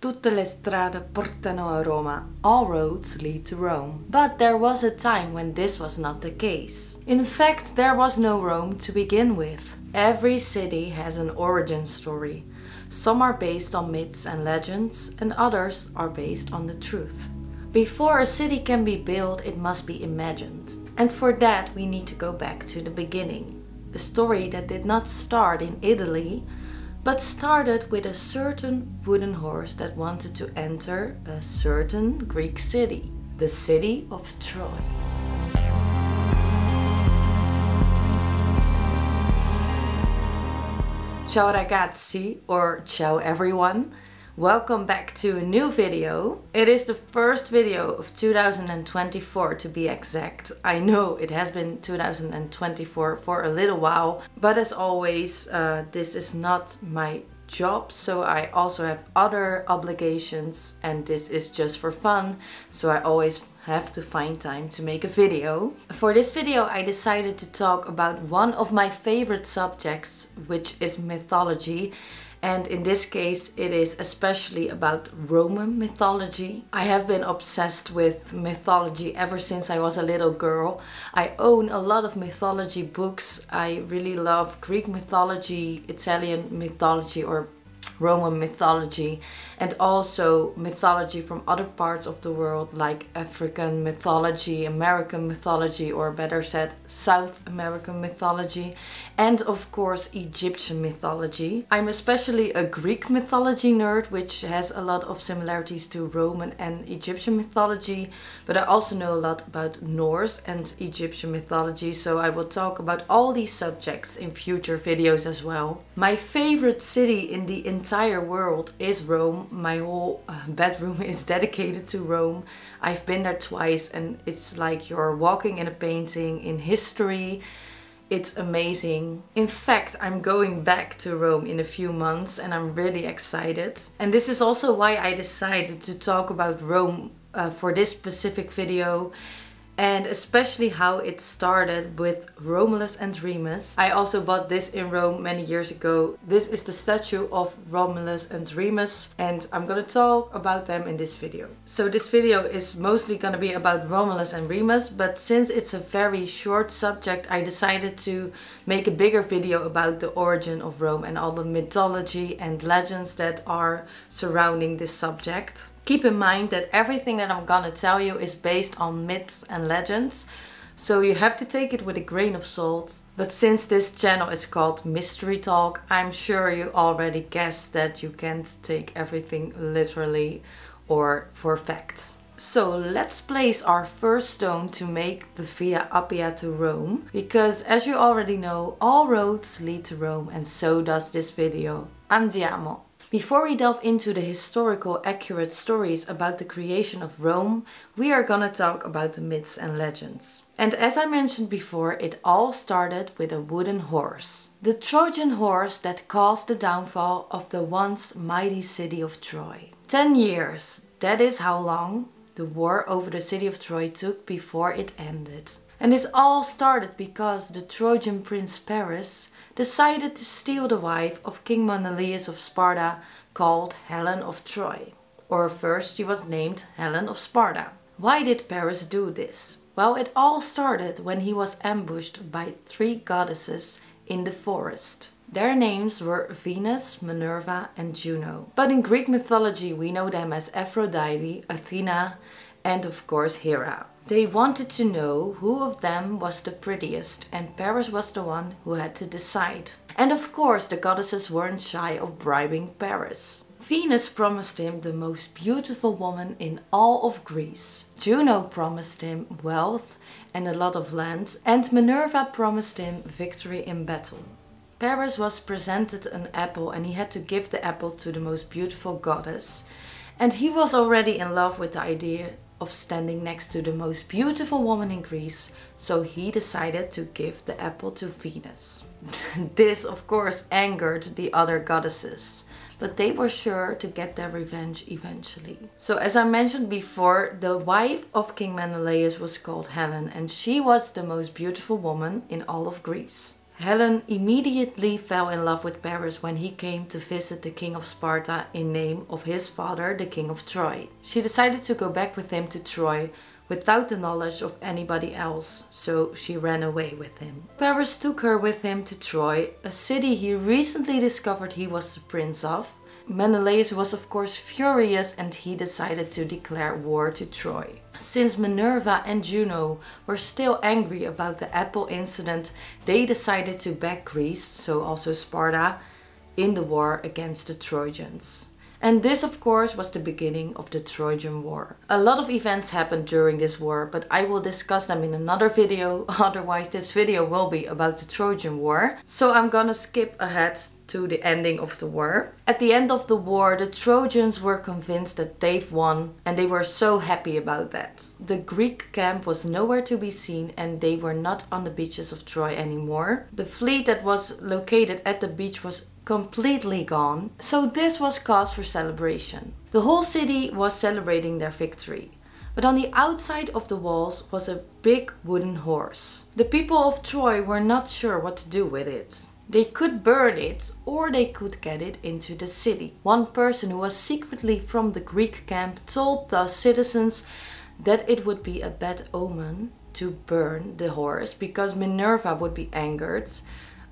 Tutte le strade portano a Roma. All roads lead to Rome. But there was a time when this was not the case. In fact, there was no Rome to begin with. Every city has an origin story. Some are based on myths and legends, and others are based on the truth. Before a city can be built, it must be imagined. And for that we need to go back to the beginning. A story that did not start in Italy, but started with a certain wooden horse that wanted to enter a certain Greek city, the city of Troy. Ciao ragazzi, or ciao everyone. Welcome back to a new video. It is the first video of 2024 to be exact. I know it has been 2024 for a little while, but as always, this is not my job, so I also have other obligations and this is just for fun, so I always have to find time to make a video. For this video I decided to talk about one of my favorite subjects, which is mythology. And in this case it is especially about Roman mythology. I have been obsessed with mythology ever since I was a little girl. I own a lot of mythology books. I really love Greek mythology, Italian mythology or Roman mythology, and also mythology from other parts of the world like African mythology, American mythology, or better said South American mythology, and of course Egyptian mythology. I'm especially a Greek mythology nerd, which has a lot of similarities to Roman and Egyptian mythology, but I also know a lot about Norse and Egyptian mythology, so I will talk about all these subjects in future videos as well. My favorite city in the entire world is Rome. My whole bedroom is dedicated to Rome. I've been there twice and it's like you're walking in a painting in history. It's amazing. In fact, I'm going back to Rome in a few months and I'm really excited. And this is also why I decided to talk about Rome for this specific video. And especially how it started with Romulus and Remus. I also bought this in Rome many years ago. This is the statue of Romulus and Remus and I'm gonna talk about them in this video. So this video is mostly gonna be about Romulus and Remus, but since it's a very short subject, I decided to make a bigger video about the origin of Rome and all the mythology and legends that are surrounding this subject. Keep in mind that everything that I'm gonna tell you is based on myths and legends, so you have to take it with a grain of salt. But since this channel is called Mystery Talk, I'm sure you already guessed that you can't take everything literally or for fact. So let's place our first stone to make the Via Appia to Rome, because as you already know, all roads lead to Rome, and so does this video. Andiamo! Before we delve into the historical accurate stories about the creation of Rome, we are gonna talk about the myths and legends. And as I mentioned before, it all started with a wooden horse. The Trojan horse that caused the downfall of the once mighty city of Troy. 10 years, that is how long the war over the city of Troy took before it ended. And this all started because the Trojan prince Paris decided to steal the wife of King Menelaus of Sparta, called Helen of Troy. Or first she was named Helen of Sparta. Why did Paris do this? Well, it all started when he was ambushed by 3 goddesses in the forest. Their names were Venus, Minerva and Juno. But in Greek mythology we know them as Aphrodite, Athena and of course Hera. They wanted to know who of them was the prettiest, and Paris was the one who had to decide. And of course the goddesses weren't shy of bribing Paris. Venus promised him the most beautiful woman in all of Greece. Juno promised him wealth and a lot of land, and Minerva promised him victory in battle. Paris was presented an apple and he had to give the apple to the most beautiful goddess. And he was already in love with the idea of standing next to the most beautiful woman in Greece, so he decided to give the apple to Venus. This of course angered the other goddesses, but they were sure to get their revenge eventually. So as I mentioned before, the wife of King Menelaus was called Helen, and she was the most beautiful woman in all of Greece. Helen immediately fell in love with Paris when he came to visit the king of Sparta in name of his father, the king of Troy. She decided to go back with him to Troy without the knowledge of anybody else, so she ran away with him. Paris took her with him to Troy, a city he recently discovered he was the prince of. Menelaus was of course furious and he decided to declare war to Troy. Since Minerva and Juno were still angry about the apple incident, they decided to back Greece, so also Sparta, in the war against the Trojans. And this of course was the beginning of the Trojan War. A lot of events happened during this war, but I will discuss them in another video, otherwise this video will be about the Trojan War. So I'm gonna skip ahead to the ending of the war. At the end of the war, the Trojans were convinced that they've won and they were so happy about that. The Greek camp was nowhere to be seen and they were not on the beaches of Troy anymore. The fleet that was located at the beach was completely gone, so this was cause for celebration. The whole city was celebrating their victory. But on the outside of the walls was a big wooden horse. The people of Troy were not sure what to do with it. They could burn it or they could get it into the city. One person who was secretly from the Greek camp told the citizens that it would be a bad omen to burn the horse because Minerva would be angered.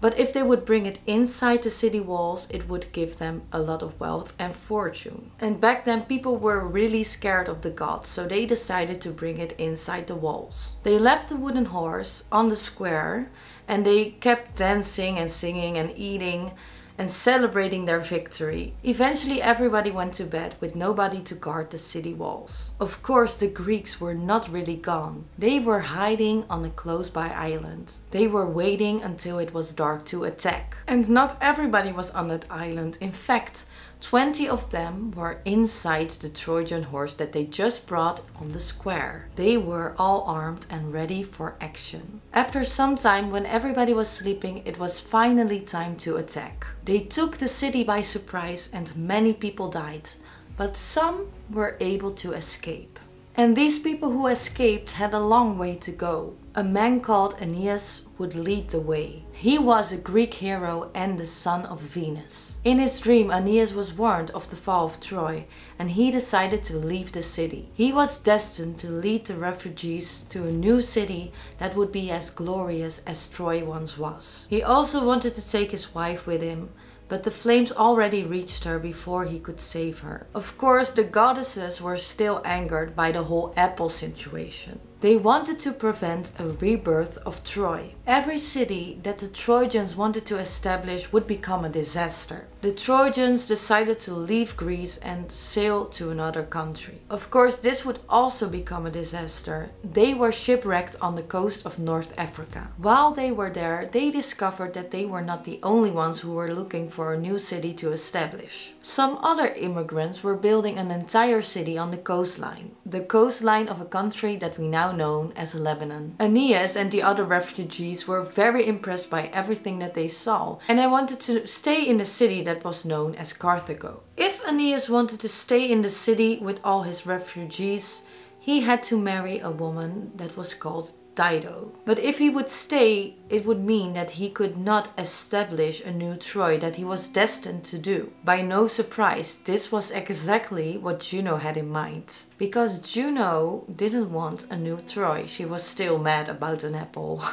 But if they would bring it inside the city walls, it would give them a lot of wealth and fortune. And back then people were really scared of the gods, so they decided to bring it inside the walls. They left the wooden horse on the square and they kept dancing and singing and eating and celebrating their victory. Eventually everybody went to bed with nobody to guard the city walls. Of course the Greeks were not really gone. They were hiding on a close by island. They were waiting until it was dark to attack. And not everybody was on that island. In fact, 20 of them were inside the Trojan horse that they just brought on the square. They were all armed and ready for action. After some time, when everybody was sleeping, it was finally time to attack. They took the city by surprise and many people died, but some were able to escape. And these people who escaped had a long way to go. A man called Aeneas would lead the way. He was a Greek hero and the son of Venus. In his dream, Aeneas was warned of the fall of Troy and he decided to leave the city. He was destined to lead the refugees to a new city that would be as glorious as Troy once was. He also wanted to take his wife with him, but the flames already reached her before he could save her. Of course, the goddesses were still angered by the whole apple situation. They wanted to prevent a rebirth of Troy. Every city that the Trojans wanted to establish would become a disaster. The Trojans decided to leave Greece and sail to another country. Of course, this would also become a disaster. They were shipwrecked on the coast of North Africa. While they were there, they discovered that they were not the only ones who were looking for a new city to establish. Some other immigrants were building an entire city on the coastline. The coastline of a country that we now known as Lebanon. Aeneas and the other refugees were very impressed by everything that they saw, and they wanted to stay in the city that was known as Carthago. If Aeneas wanted to stay in the city with all his refugees, he had to marry a woman that was called Dido. But if he would stay, it would mean that he could not establish a new Troy that he was destined to do. By no surprise, this was exactly what Juno had in mind. Because Juno didn't want a new Troy, she was still mad about an apple.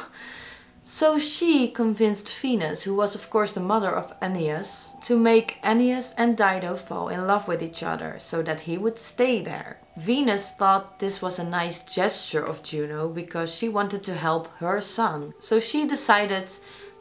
So she convinced Venus, who was of course the mother of Aeneas, to make Aeneas and Dido fall in love with each other so that he would stay there. Venus thought this was a nice gesture of Juno because she wanted to help her son. So she decided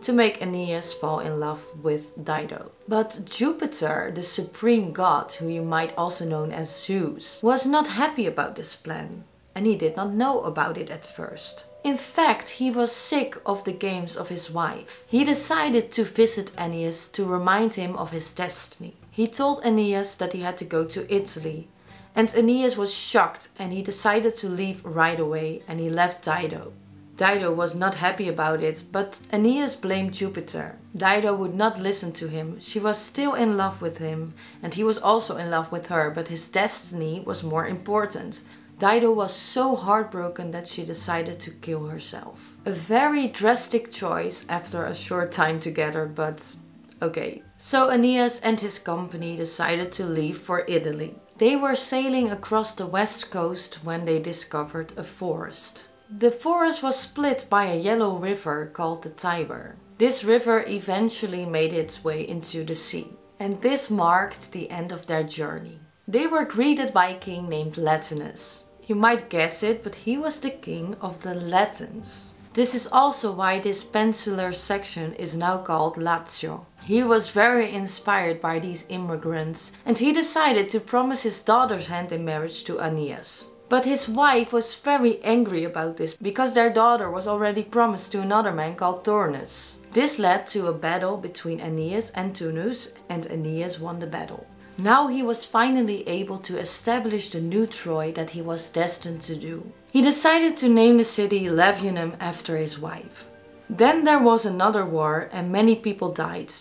to make Aeneas fall in love with Dido. But Jupiter, the supreme god, who you might also know as Zeus, was not happy about this plan. And he did not know about it at first. In fact, he was sick of the games of his wife. He decided to visit Aeneas to remind him of his destiny. He told Aeneas that he had to go to Italy. And Aeneas was shocked and he decided to leave right away and he left Dido. Dido was not happy about it, but Aeneas blamed Jupiter. Dido would not listen to him. She was still in love with him and he was also in love with her, but his destiny was more important. Dido was so heartbroken that she decided to kill herself. A very drastic choice after a short time together, but okay. So Aeneas and his company decided to leave for Italy. They were sailing across the west coast when they discovered a forest. The forest was split by a yellow river called the Tiber. This river eventually made its way into the sea, and this marked the end of their journey. They were greeted by a king named Latinus. You might guess it, but he was the king of the Latins. This is also why this peninsular section is now called Lazio. He was very inspired by these immigrants and he decided to promise his daughter's hand in marriage to Aeneas. But his wife was very angry about this because their daughter was already promised to another man called Turnus. This led to a battle between Aeneas and Turnus, and Aeneas won the battle. Now he was finally able to establish the new Troy that he was destined to do. He decided to name the city Levionum after his wife. Then there was another war and many people died.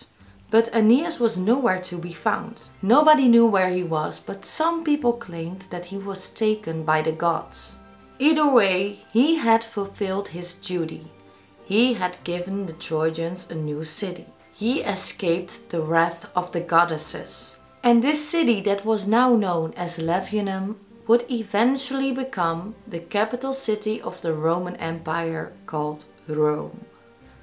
But Aeneas was nowhere to be found. Nobody knew where he was, but some people claimed that he was taken by the gods. Either way, he had fulfilled his duty. He had given the Trojans a new city. He escaped the wrath of the goddesses. And this city that was now known as Levionum would eventually become the capital city of the Roman Empire called Rome.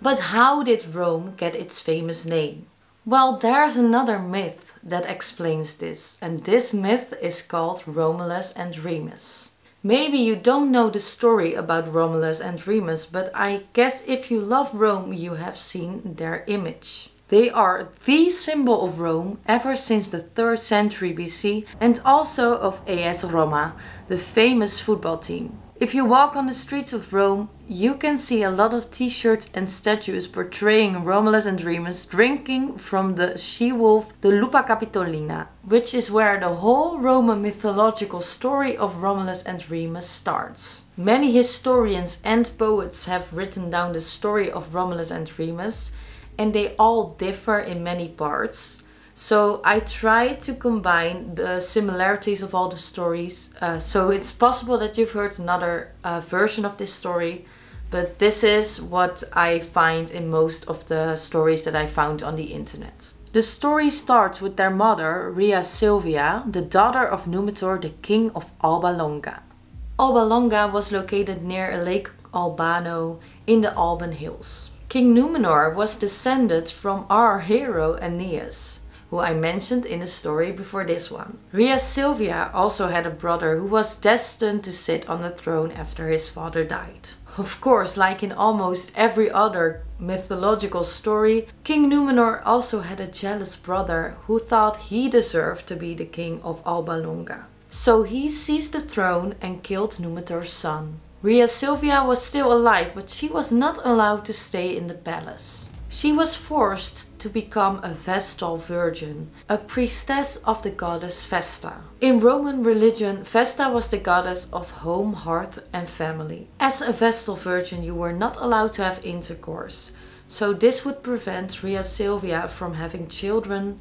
But how did Rome get its famous name? Well, there's another myth that explains this, and this myth is called Romulus and Remus. Maybe you don't know the story about Romulus and Remus, but I guess if you love Rome, you have seen their image. They are the symbol of Rome ever since the 3rd century BC and also of AS Roma, the famous football team. If you walk on the streets of Rome, you can see a lot of t-shirts and statues portraying Romulus and Remus drinking from the she-wolf, the Lupa Capitolina, which is where the whole Roman mythological story of Romulus and Remus starts. Many historians and poets have written down the story of Romulus and Remus, and they all differ in many parts. So I try to combine the similarities of all the stories. So it's possible that you've heard another version of this story, but this is what I find in most of the stories that I found on the internet. The story starts with their mother, Rhea Silvia, the daughter of Numitor, the king of Alba Longa. Alba Longa was located near Lake Albano in the Alban Hills. King Numenor was descended from our hero Aeneas, who I mentioned in the story before this one. Rhea Silvia also had a brother who was destined to sit on the throne after his father died. Of course, like in almost every other mythological story, King Numenor also had a jealous brother who thought he deserved to be the king of Alba Longa. So he seized the throne and killed Numitor's son. Rhea Silvia was still alive, but she was not allowed to stay in the palace. She was forced to become a Vestal Virgin, a priestess of the goddess Vesta. In Roman religion, Vesta was the goddess of home, hearth and family. As a Vestal Virgin, you were not allowed to have intercourse, so this would prevent Rhea Silvia from having children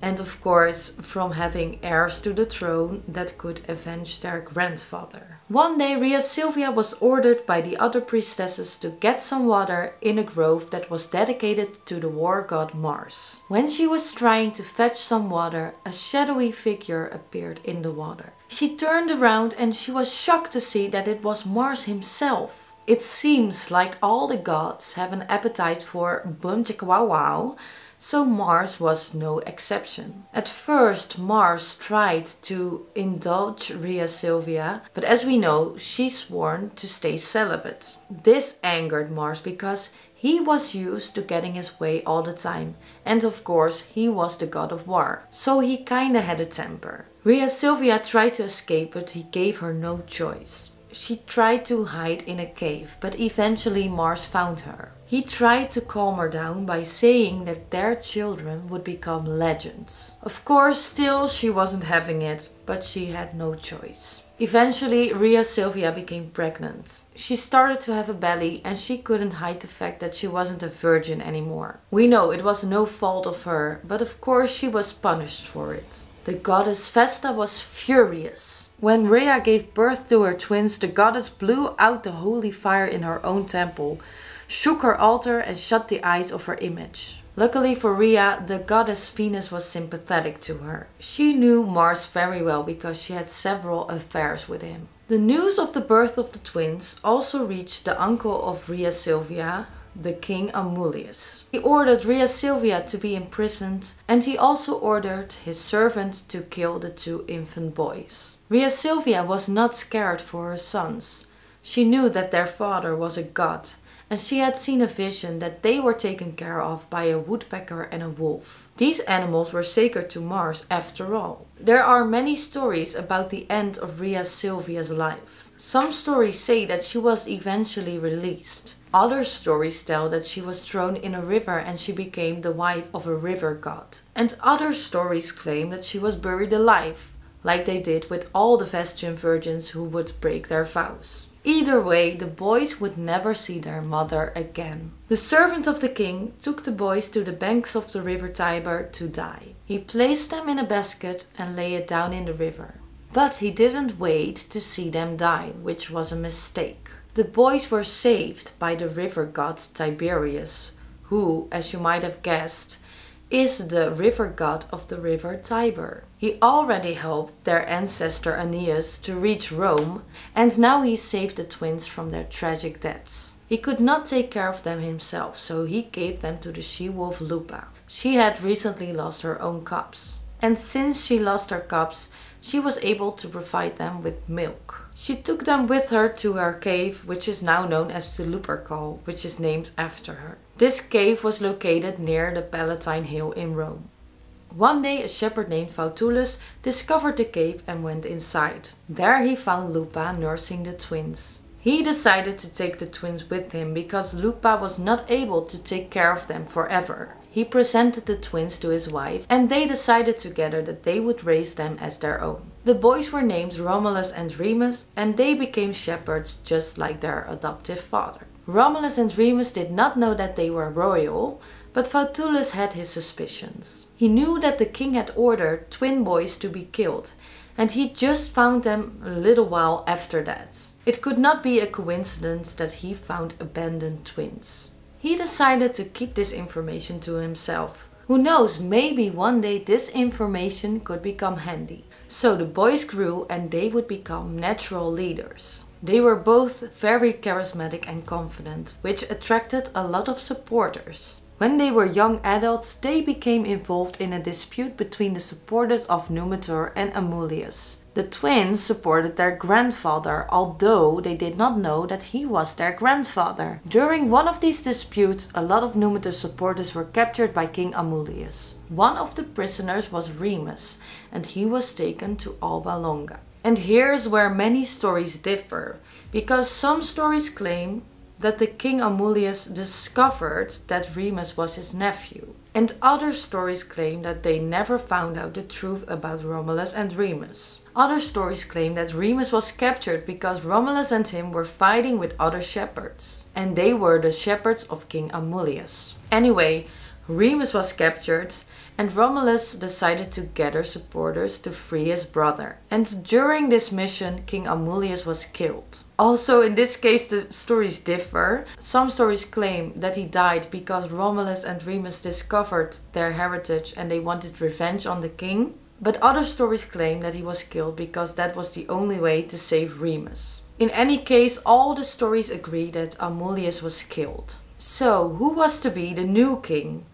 and of course from having heirs to the throne that could avenge their grandfather. One day Rhea Silvia was ordered by the other priestesses to get some water in a grove that was dedicated to the war god Mars. When she was trying to fetch some water, a shadowy figure appeared in the water. She turned around and she was shocked to see that it was Mars himself. It seems like all the gods have an appetite for boom chicka wow wow, so Mars was no exception. At first Mars tried to indulge Rhea Silvia, but as we know, she sworn to stay celibate. This angered Mars because he was used to getting his way all the time, and of course he was the god of war, so he kinda had a temper. Rhea Silvia tried to escape, but he gave her no choice. She tried to hide in a cave, but eventually Mars found her. He tried to calm her down by saying that their children would become legends. Of course, still she wasn't having it, but she had no choice. Eventually, Rhea Silvia became pregnant. She started to have a belly and she couldn't hide the fact that she wasn't a virgin anymore. We know it was no fault of her, but of course she was punished for it. The goddess Vesta was furious. When Rhea gave birth to her twins, the goddess blew out the holy fire in her own temple, shook her altar and shut the eyes of her image. Luckily for Rhea, the goddess Venus was sympathetic to her. She knew Mars very well because she had several affairs with him. The news of the birth of the twins also reached the uncle of Rhea Silvia, the King Romulus. He ordered Rhea Silvia to be imprisoned, and he also ordered his servant to kill the 2 infant boys. Rhea Silvia was not scared for her sons. She knew that their father was a god, and she had seen a vision that they were taken care of by a woodpecker and a wolf. These animals were sacred to Mars after all. There are many stories about the end of Rhea Silvia's life. Some stories say that she was eventually released. Other stories tell that she was thrown in a river and she became the wife of a river god. And other stories claim that she was buried alive, like they did with all the Vestian virgins who would break their vows. Either way, the boys would never see their mother again. The servant of the king took the boys to the banks of the river Tiber to die. He placed them in a basket and lay it down in the river. But he didn't wait to see them die, which was a mistake. The boys were saved by the river god Tiberius, who, as you might have guessed, is the river god of the river Tiber. He already helped their ancestor Aeneas to reach Rome, and now he saved the twins from their tragic deaths. He could not take care of them himself, so he gave them to the she-wolf Lupa. She had recently lost her own cubs, and since she lost her cubs, she was able to provide them with milk. She took them with her to her cave, which is now known as the Lupercal, which is named after her. This cave was located near the Palatine Hill in Rome. One day a shepherd named Faustulus discovered the cave and went inside. There he found Lupa nursing the twins. He decided to take the twins with him because Lupa was not able to take care of them forever. He presented the twins to his wife and they decided together that they would raise them as their own. The boys were named Romulus and Remus and they became shepherds just like their adoptive father. Romulus and Remus did not know that they were royal, but Faustulus had his suspicions. He knew that the king had ordered twin boys to be killed, and he just found them a little while after that. It could not be a coincidence that he found abandoned twins. He decided to keep this information to himself. Who knows, maybe one day this information could become handy. So the boys grew and they would become natural leaders. They were both very charismatic and confident, which attracted a lot of supporters. When they were young adults, they became involved in a dispute between the supporters of Numitor and Amulius. The twins supported their grandfather, although they did not know that he was their grandfather. During one of these disputes, a lot of Numitor supporters were captured by King Amulius. One of the prisoners was Remus, and he was taken to Alba Longa. And here's where many stories differ, because some stories claim that the King Amulius discovered that Remus was his nephew. And other stories claim that they never found out the truth about Romulus and Remus. Other stories claim that Remus was captured because Romulus and him were fighting with other shepherds. And they were the shepherds of King Amulius. Anyway, Remus was captured and Romulus decided to gather supporters to free his brother. And during this mission, King Amulius was killed. Also, in this case, the stories differ. Some stories claim that he died because Romulus and Remus discovered their heritage and they wanted revenge on the king. But other stories claim that he was killed because that was the only way to save Remus. In any case, all the stories agree that Amulius was killed. So, who was to be the new king?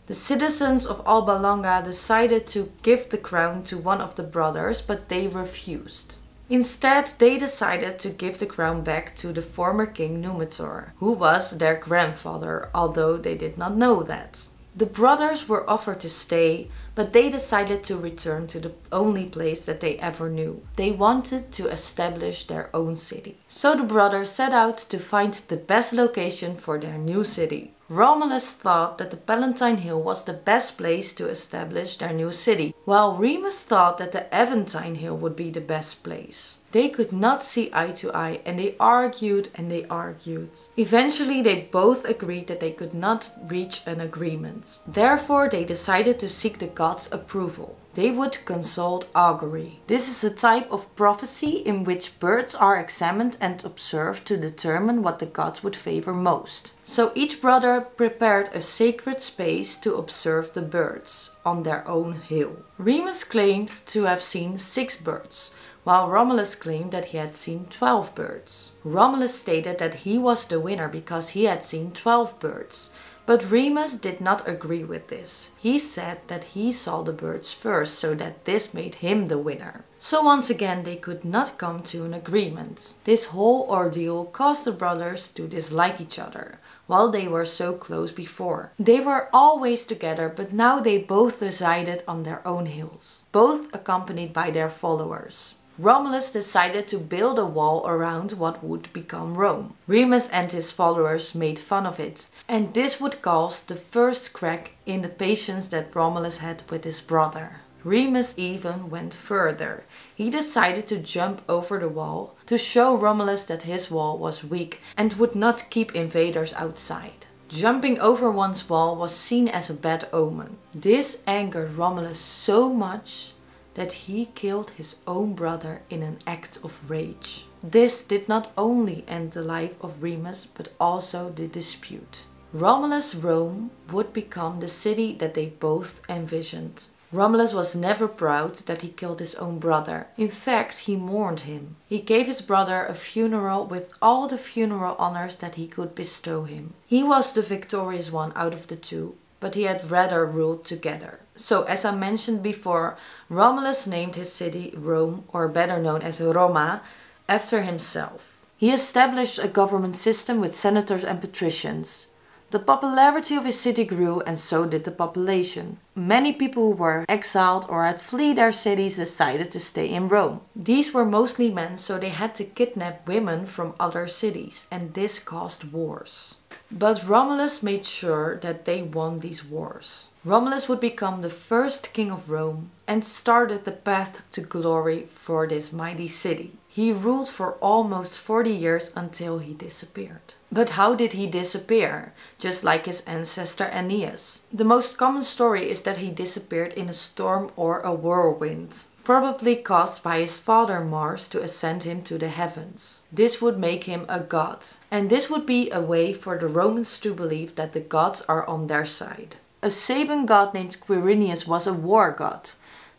The citizens of Alba Longa decided to give the crown to one of the brothers, but they refused. Instead, they decided to give the crown back to the former king Numitor, who was their grandfather, although they did not know that. The brothers were offered to stay, but they decided to return to the only place that they ever knew. They wanted to establish their own city. So the brothers set out to find the best location for their new city. Romulus thought that the Palatine Hill was the best place to establish their new city, while Remus thought that the Aventine Hill would be the best place. They could not see eye to eye and they argued and they argued. Eventually they both agreed that they could not reach an agreement. Therefore they decided to seek the gods' approval. They would consult augury. This is a type of prophecy in which birds are examined and observed to determine what the gods would favor most. So each brother prepared a sacred space to observe the birds on their own hill. Remus claimed to have seen 6 birds, while Romulus claimed that he had seen 12 birds. Romulus stated that he was the winner because he had seen 12 birds. But Remus did not agree with this. He said that he saw the birds first, so that this made him the winner. So once again they could not come to an agreement. This whole ordeal caused the brothers to dislike each other, while they were so close before. They were always together, but now they both resided on their own hills, both accompanied by their followers. Romulus decided to build a wall around what would become Rome. Remus and his followers made fun of it, and this would cause the first crack in the patience that Romulus had with his brother. Remus even went further. He decided to jump over the wall to show Romulus that his wall was weak and would not keep invaders outside. Jumping over one's wall was seen as a bad omen. This angered Romulus so much that he killed his own brother in an act of rage. This did not only end the life of Remus, but also the dispute. Romulus Rome would become the city that they both envisioned. Romulus was never proud that he killed his own brother. In fact, he mourned him. He gave his brother a funeral with all the funeral honors that he could bestow him. He was the victorious one out of the two, but he had rather ruled together. So, as I mentioned before, Romulus named his city Rome, or better known as Roma, after himself. He established a government system with senators and patricians. The popularity of his city grew, and so did the population. Many people who were exiled or had fled their cities decided to stay in Rome. These were mostly men, so they had to kidnap women from other cities, and this caused wars. But Romulus made sure that they won these wars. Romulus would become the first king of Rome and started the path to glory for this mighty city. He ruled for almost 40 years until he disappeared. But how did he disappear? Just like his ancestor Aeneas. The most common story is that he disappeared in a storm or a whirlwind, probably caused by his father Mars to ascend him to the heavens. This would make him a god, and this would be a way for the Romans to believe that the gods are on their side. A Saban god named Quirinius was a war god.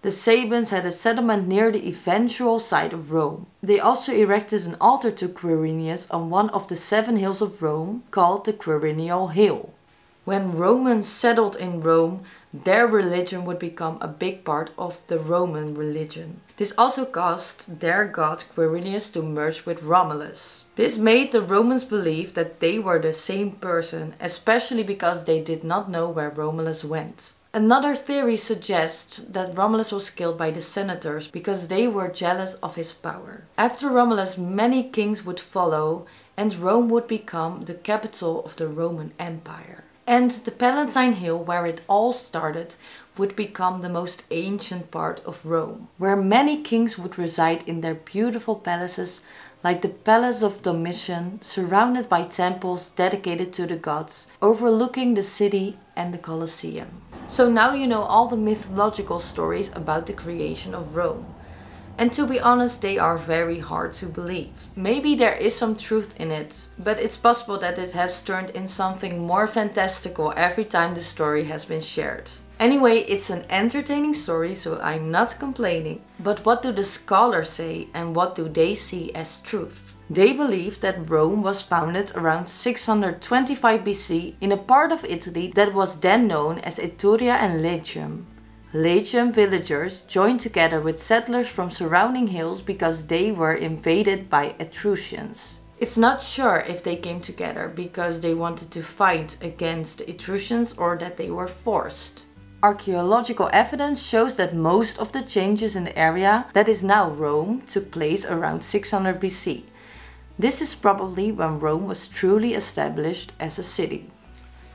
The Sabans had a settlement near the eventual site of Rome. They also erected an altar to Quirinius on one of the 7 hills of Rome, called the Quirinial Hill. When Romans settled in Rome, their religion would become a big part of the Roman religion. This also caused their god Quirinius to merge with Romulus. This made the Romans believe that they were the same person, especially because they did not know where Romulus went. Another theory suggests that Romulus was killed by the senators because they were jealous of his power. After Romulus, many kings would follow, and Rome would become the capital of the Roman Empire. And the Palatine Hill, where it all started, would become the most ancient part of Rome, where many kings would reside in their beautiful palaces, like the Palace of Domitian, surrounded by temples dedicated to the gods, overlooking the city and the Colosseum. So now you know all the mythological stories about the creation of Rome. And to be honest, they are very hard to believe. Maybe there is some truth in it, but it's possible that it has turned in something more fantastical every time the story has been shared. Anyway, it's an entertaining story, so I'm not complaining. But what do the scholars say, and what do they see as truth? They believe that Rome was founded around 625 BC in a part of Italy that was then known as Etruria and Latium. Latium villagers joined together with settlers from surrounding hills because they were invaded by Etruscans. It's not sure if they came together because they wanted to fight against the Etruscans or that they were forced. Archaeological evidence shows that most of the changes in the area that is now Rome took place around 600 BC. This is probably when Rome was truly established as a city.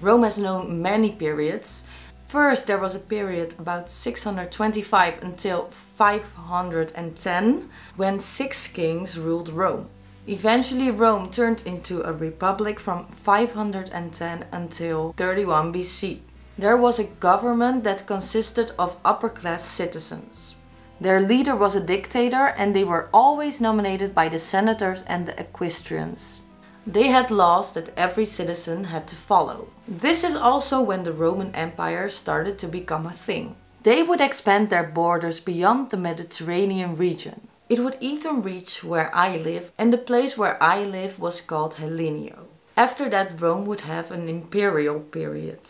Rome has known many periods. First, there was a period about 625 until 510, when 6 kings ruled Rome. Eventually, Rome turned into a republic from 510 until 31 BC. There was a government that consisted of upper-class citizens. Their leader was a dictator and they were always nominated by the senators and the equestrians. They had laws that every citizen had to follow. This is also when the Roman Empire started to become a thing. They would expand their borders beyond the Mediterranean region. It would even reach where I live, and the place where I live was called Hellenio. After that, Rome would have an imperial period.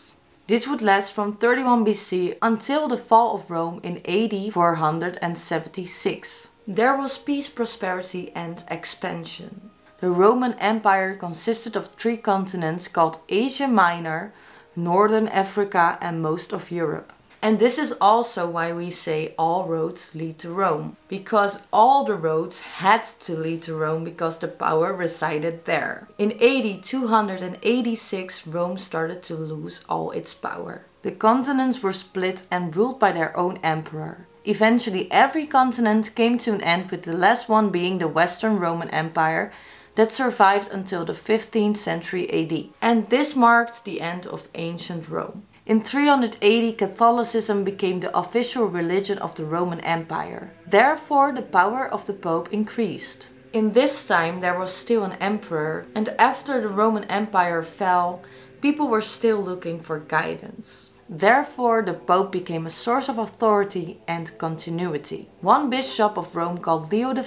This would last from 31 BC until the fall of Rome in AD 476. There was peace, prosperity and expansion. The Roman Empire consisted of 3 continents called Asia Minor, Northern Africa and most of Europe. And this is also why we say all roads lead to Rome. Because all the roads had to lead to Rome because the power resided there. In AD 286, Rome started to lose all its power. The continents were split and ruled by their own emperor. Eventually every continent came to an end, with the last one being the Western Roman Empire that survived until the 15th century AD. And this marked the end of ancient Rome. In 380, Catholicism became the official religion of the Roman Empire. Therefore, the power of the Pope increased. In this time, there was still an emperor, and after the Roman Empire fell, people were still looking for guidance. Therefore, the Pope became a source of authority and continuity. One bishop of Rome called Leo I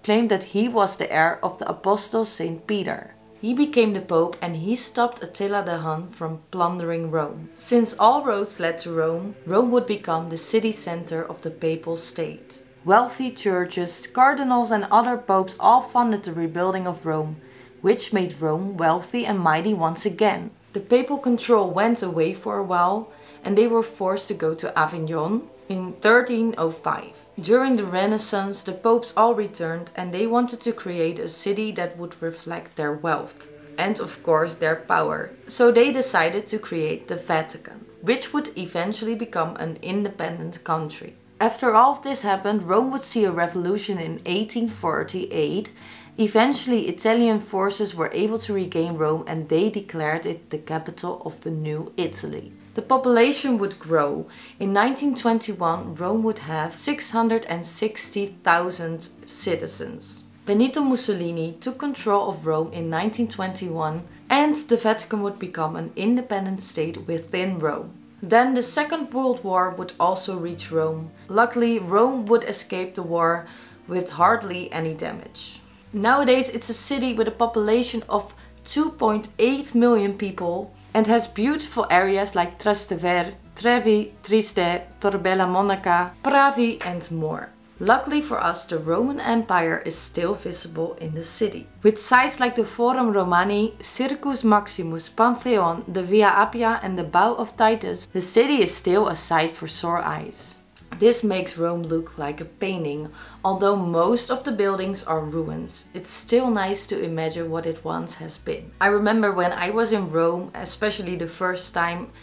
claimed that he was the heir of the apostle Saint Peter. He became the Pope and he stopped Attila the Hun from plundering Rome. Since all roads led to Rome, Rome would become the city center of the papal state. Wealthy churches, cardinals and other popes all funded the rebuilding of Rome, which made Rome wealthy and mighty once again. The papal control went away for a while and they were forced to go to Avignon in 1305. During the Renaissance, the popes all returned and they wanted to create a city that would reflect their wealth and of course their power. So they decided to create the Vatican, which would eventually become an independent country. After all of this happened, Rome would see a revolution in 1848. Eventually, Italian forces were able to regain Rome and they declared it the capital of the new Italy. The population would grow. In 1921, Rome would have 660,000 citizens. Benito Mussolini took control of Rome in 1921 and the Vatican would become an independent state within Rome. Then the Second World War would also reach Rome. Luckily, Rome would escape the war with hardly any damage. Nowadays, it's a city with a population of 2.8 million people and has beautiful areas like Trastevere, Trevi, Trieste, Torbella Monaca, Pravi and more. Luckily for us, the Roman Empire is still visible in the city. With sites like the Forum Romani, Circus Maximus, Pantheon, the Via Appia and the Bow of Titus, the city is still a sight for sore eyes. This makes Rome look like a painting. Although most of the buildings are ruins, it's still nice to imagine what it once has been. I remember when I was in Rome, especially the first time,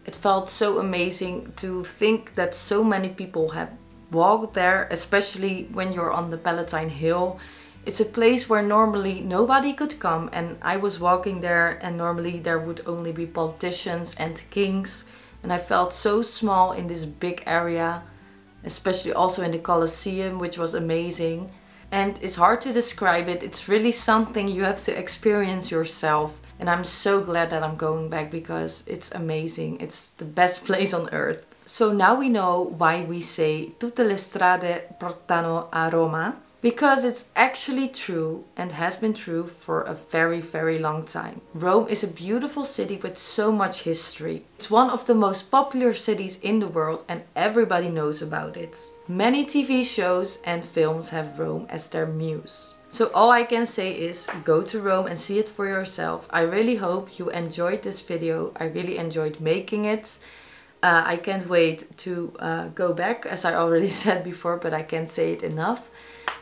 it felt so amazing to think that so many people had walked there, especially when you're on the Palatine Hill. It's a place where normally nobody could come, and I was walking there and normally there would only be politicians and kings, and I felt so small in this big area. Especially also in the Colosseum, which was amazing. And it's hard to describe it. It's really something you have to experience yourself. And I'm so glad that I'm going back because it's amazing. It's the best place on earth. So now we know why we say tutte le strade portano a Roma. Because it's actually true and has been true for a very, very long time. Rome is a beautiful city with so much history. It's one of the most popular cities in the world and everybody knows about it. Many TV shows and films have Rome as their muse. So all I can say is go to Rome and see it for yourself. I really hope you enjoyed this video. I really enjoyed making it. I can't wait to go back, as I already said before, but I can't say it enough.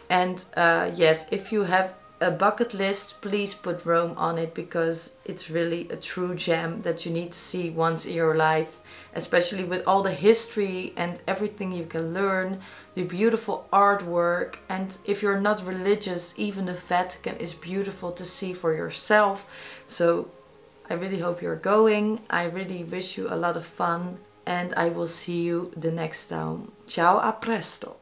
And yes, if you have a bucket list, please put Rome on it because it's really a true gem that you need to see once in your life, especially with all the history and everything you can learn, the beautiful artwork. And if you're not religious, even the Vatican is beautiful to see for yourself. So I really hope you're going. I really wish you a lot of fun and I will see you the next time. Ciao, a presto!